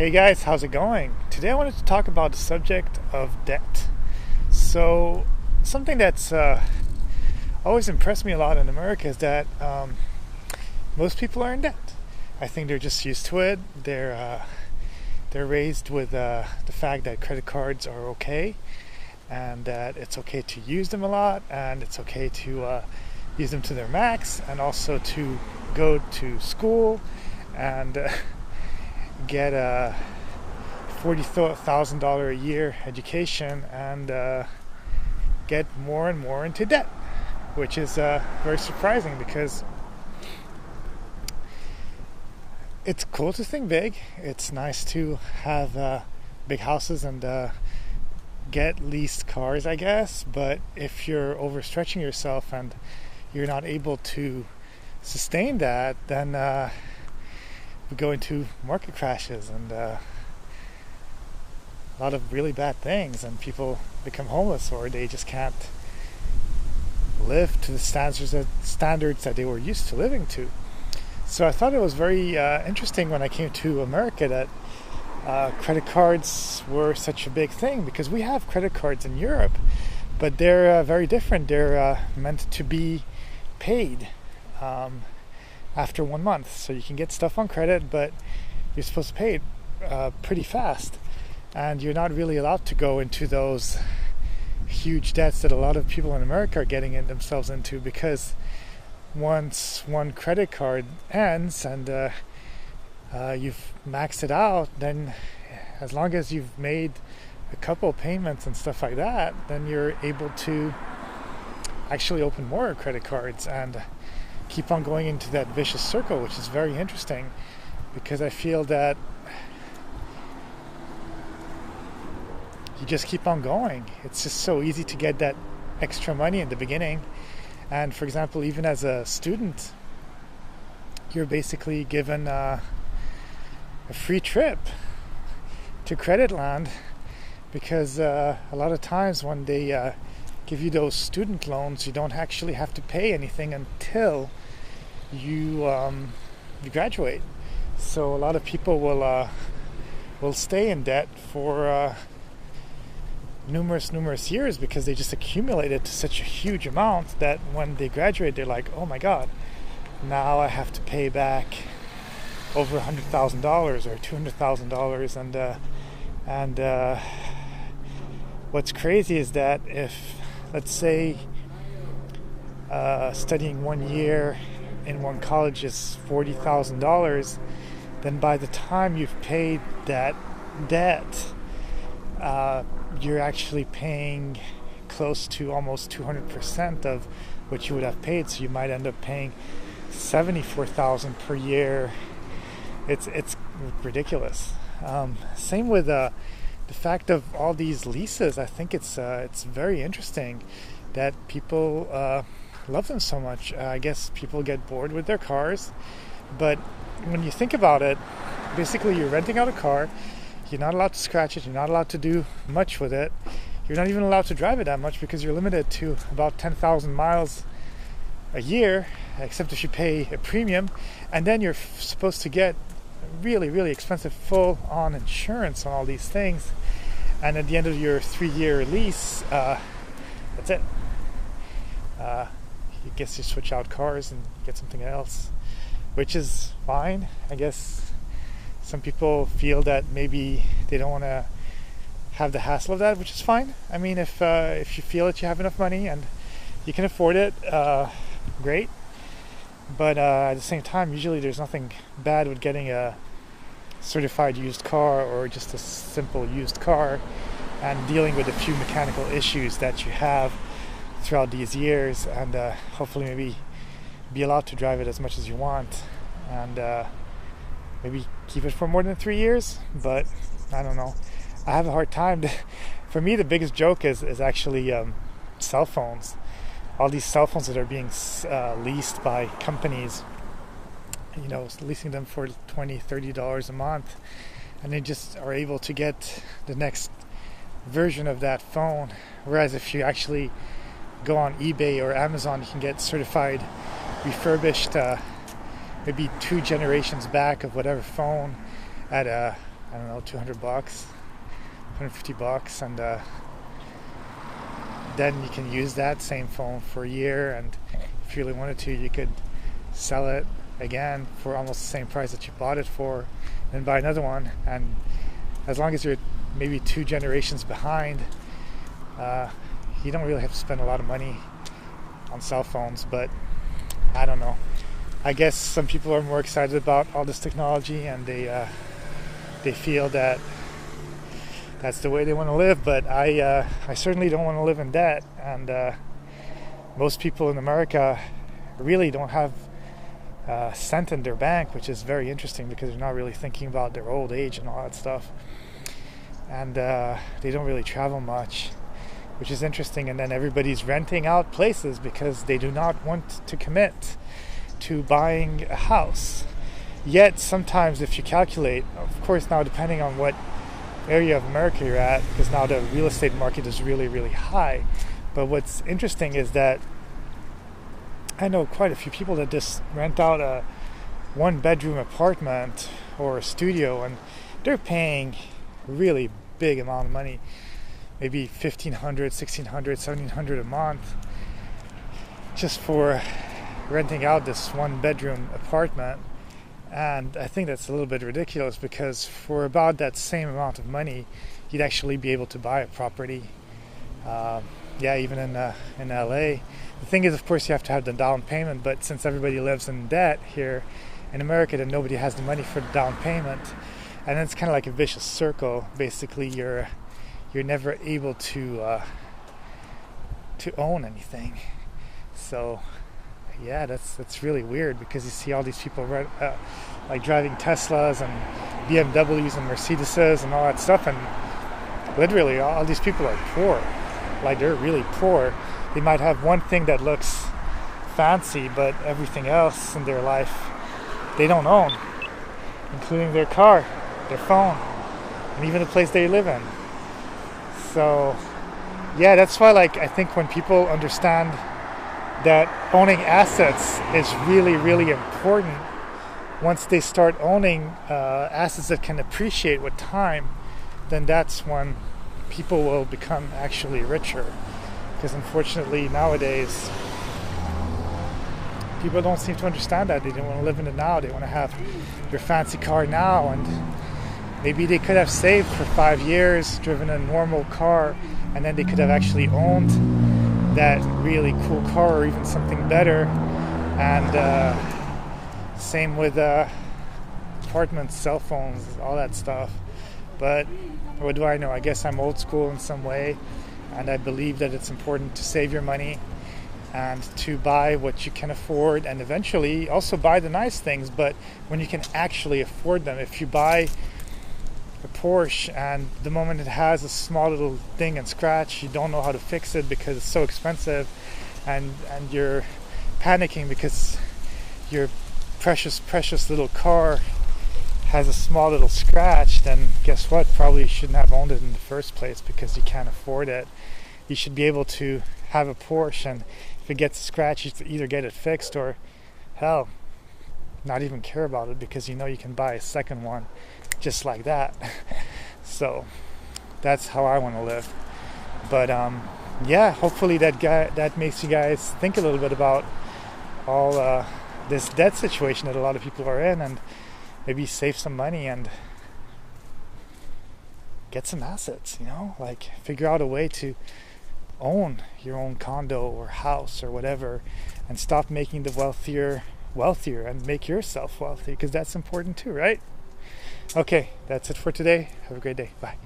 Hey guys, how's it going? Today I wanted to talk about the subject of debt. So, something that's always impressed me a lot in America is that most people are in debt. I think they're just used to it. They're raised with the fact that credit cards are okay, and that it's okay to use them a lot, and it's okay to use them to their max, and also to go to school and get a $40,000 a year education and get more and more into debt, which is very surprising because it's cool to think big. It's nice to have big houses and get leased cars, I guess, but if you're overstretching yourself and you're not able to sustain that, then we go into market crashes and a lot of really bad things, and people become homeless, or they just can't live to the standards that they were used to living to. So I thought it was very interesting when I came to America that credit cards were such a big thing, because we have credit cards in Europe, but they're very different. They're meant to be paid after 1 month. So you can get stuff on credit, but you're supposed to pay it pretty fast. And you're not really allowed to go into those huge debts that a lot of people in America are getting themselves into, because once one credit card ends and you've maxed it out, then as long as you've made a couple payments and stuff like that, then you're able to actually open more credit cards and keep on going into that vicious circle, which is very interesting, because I feel that you just keep on going. It's just so easy to get that extra money in the beginning. And for example, even as a student, you're basically given a free trip to credit land, because a lot of times when they give you those student loans, you don't actually have to pay anything until you graduate. So a lot of people will stay in debt for numerous years, because they just accumulated to such a huge amount that when they graduate, they're like, oh my god, now I have to pay back over $100,000 or $200,000. And what's crazy is that if, let's say, studying 1 year in one college is $40,000, then by the time you've paid that debt, you're actually paying close to almost 200% of what you would have paid. So you might end up paying $74,000 per year. It's ridiculous. Same with the fact of all these leases. I think it's very interesting that people love them so much. I guess people get bored with their cars, but when you think about it, basically you're renting out a car. You're not allowed to scratch it. You're not allowed to do much with it. You're not even allowed to drive it that much, because you're limited to about 10,000 miles a year, except if you pay a premium. And then you're supposed to get really expensive full-on insurance on all these things. And at the end of your 3-year lease, that's it. I guess you switch out cars and get something else, which is fine. I guess some people feel that maybe they don't want to have the hassle of that, which is fine. I mean, if you feel that you have enough money and you can afford it, great. But at the same time, usually there's nothing bad with getting a certified used car, or just a simple used car, and dealing with a few mechanical issues that you have throughout these years, and hopefully maybe be allowed to drive it as much as you want, and maybe keep it for more than 3 years. But I don't know. I have a hard time. For me, the biggest joke is actually cell phones. All these cell phones that are being leased by companies, leasing them for $20-$30 a month, and they just are able to get the next version of that phone. Whereas if you actually go on eBay or Amazon, you can get certified refurbished maybe 2 generations back of whatever phone at a I don't know, $200, $150, and then you can use that same phone for a year, and if you really wanted to, you could sell it again for almost the same price that you bought it for, and buy another one. And as long as you're maybe 2 generations behind, you don't really have to spend a lot of money on cell phones. But I don't know, I guess some people are more excited about all this technology, and they feel that that's the way they want to live. But I certainly don't want to live in debt, and most people in America really don't have a cent in their bank, which is very interesting because they're not really thinking about their old age and all that stuff, and they don't really travel much, which is interesting. And then everybody's renting out places because they do not want to commit to buying a house. Yet sometimes if you calculate, of course now depending on what area of America you're at, because now the real estate market is really, really high. But what's interesting is that I know quite a few people that just rent out a 1-bedroom apartment or a studio, and they're paying a really big amount of money, maybe $1,500, $1,600, $1,700 a month, just for renting out this 1-bedroom apartment. And I think that's a little bit ridiculous, because for about that same amount of money, you'd actually be able to buy a property. Even in LA. The thing is, of course, you have to have the down payment, but since everybody lives in debt here in America, then nobody has the money for the down payment, and it's kind of like a vicious circle. Basically, you're never able to own anything. So yeah, that's really weird, because you see all these people like driving Teslas and BMWs and Mercedeses and all that stuff, and literally all these people are poor. Like, they're really poor. They might have one thing that looks fancy, but everything else in their life they don't own, including their car, their phone, and even the place they live in. So yeah, that's why, like, I think when people understand that owning assets is really, really important, once they start owning assets that can appreciate with time, then that's when people will become actually richer. Because unfortunately nowadays people don't seem to understand that. They don't want to live in the now. They want to have their fancy car now, and maybe they could have saved for 5 years, driven a normal car, and then they could have actually owned that really cool car, or even something better. And same with apartments, cell phones, all that stuff. But what do I know? I guess I'm old school in some way, and I believe that it's important to save your money and to buy what you can afford, and eventually also buy the nice things, but when you can actually afford them. If you buy a Porsche and the moment it has a small little ding and scratch, you don't know how to fix it because it's so expensive, and you're panicking because your precious little car has a small little scratch, then guess what? Probably you shouldn't have owned it in the first place, because you can't afford it. You should be able to have a Porsche, and if it gets a scratch, you either get it fixed, or hell, not even care about it, because you know you can buy a second one just like that. So that's how I want to live. But yeah, hopefully that makes you guys think a little bit about all this debt situation that a lot of people are in, and maybe save some money and get some assets, like figure out a way to own your own condo or house or whatever, and stop making the wealthier and make yourself wealthy, because that's important too, right? Okay, that's it for today. Have a great day. Bye.